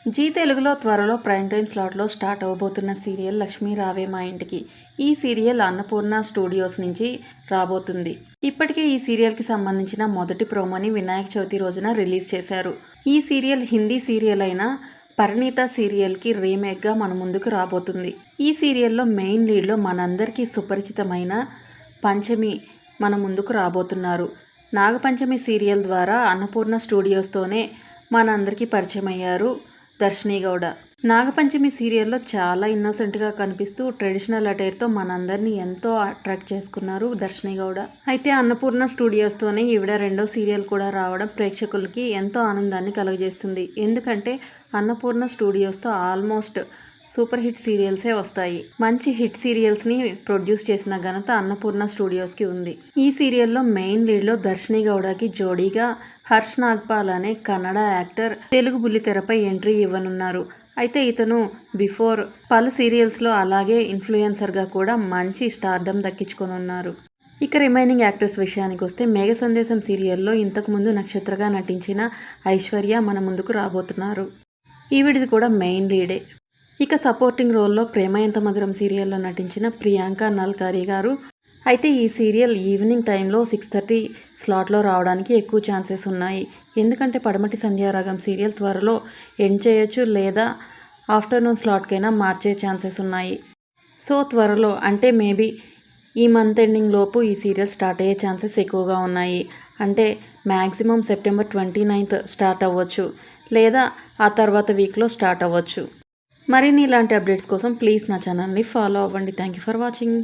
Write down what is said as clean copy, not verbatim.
G తెలుగులో త్వరలో prime time స్లాట్లో స్టార్ట్ అవబోతున్న సీరియల్ లక్ష్మీ రావే మా ఇంటికి. ఈ సీరియల్ అన్నపూర్ణ స్టూడియోస్ నుంచి రాబోతుంది. ఇప్పటికే ఈ సీరియల్కి సంబంధించిన మొదటి ప్రోమోని వినాయక చవితి రోజున రిలీజ్ చేశారు. ఈ సీరియల్ హిందీ సీరియల్ అయిన పరిణీత సీరియల్కి రీమేక్గా మన ముందుకు రాబోతుంది. ఈ సీరియల్లో మెయిన్ లీడ్లో మనందరికీ సుపరిచితమైన పంచమి మన ముందుకు రాబోతున్నారు. నాగపంచమి సీరియల్ ద్వారా అన్నపూర్ణ స్టూడియోస్తోనే మనందరికీ పరిచయం అయ్యారు దర్శిని గౌడ. నాగపంచమి సీరియల్లో చాలా ఇన్నోసెంట్గా కనిపిస్తూ ట్రెడిషనల్ అటైర్తో మనందరినీ ఎంతో అట్రాక్ట్ చేసుకున్నారు దర్శిని గౌడ. అయితే అన్నపూర్ణ స్టూడియోస్తోనే ఈవిడ రెండో సీరియల్ కూడా రావడం ప్రేక్షకులకి ఎంతో ఆనందాన్ని కలుగజేస్తుంది. ఎందుకంటే అన్నపూర్ణ స్టూడియోస్తో ఆల్మోస్ట్ సూపర్ హిట్ సీరియల్సే వస్తాయి. మంచి హిట్ సీరియల్స్ని ప్రొడ్యూస్ చేసిన ఘనత అన్నపూర్ణ స్టూడియోస్కి ఉంది. ఈ సీరియల్లో మెయిన్ లీడ్లో దర్శిని గౌడకి జోడీగా హర్ష్ నాగ్పాల్ అనే కన్నడ యాక్టర్ తెలుగు బుల్లితెరపై ఎంట్రీ ఇవ్వనున్నారు. అయితే ఇతను బిఫోర్ పలు సీరియల్స్లో అలాగే ఇన్ఫ్లుయెన్సర్గా కూడా మంచి స్టార్డమ్ దక్కించుకొనున్నారు. ఇక రిమైనింగ్ యాక్టర్స్ విషయానికి వస్తే మేఘ సందేశం సీరియల్లో ఇంతకుముందు నక్షత్రగా నటించిన ఐశ్వర్య మన ముందుకు రాబోతున్నారు. ఈవిడిది కూడా మెయిన్ లీడే. ఇక సపోర్టింగ్ రోల్లో ప్రేమ ఎంత మధురం సీరియల్లో నటించిన ప్రియాంక నల్కారి గారు. అయితే ఈ సీరియల్ ఈవినింగ్ టైంలో 6:30 స్లాట్లో రావడానికి ఎక్కువ ఛాన్సెస్ ఉన్నాయి. ఎందుకంటే పడమటి సంధ్యారాగం సీరియల్ త్వరలో ఎండ్ చేయొచ్చు, లేదా ఆఫ్టర్నూన్ స్లాట్కైనా మార్చే ఛాన్సెస్ ఉన్నాయి. సో త్వరలో అంటే మేబీ ఈ మంత్ ఎండింగ్ లోపు ఈ సీరియల్ స్టార్ట్ అయ్యే ఛాన్సెస్ ఎక్కువగా ఉన్నాయి. అంటే మ్యాక్సిమం సెప్టెంబర్ 29th స్టార్ట్ అవ్వచ్చు, లేదా ఆ తర్వాత వీక్లో స్టార్ట్ అవ్వచ్చు. మరిన్ని ఇలాంటి అప్డేట్స్ కోసం ప్లీజ్ నా ఛానల్ని ఫాలో అవ్వండి. Thank you for watching.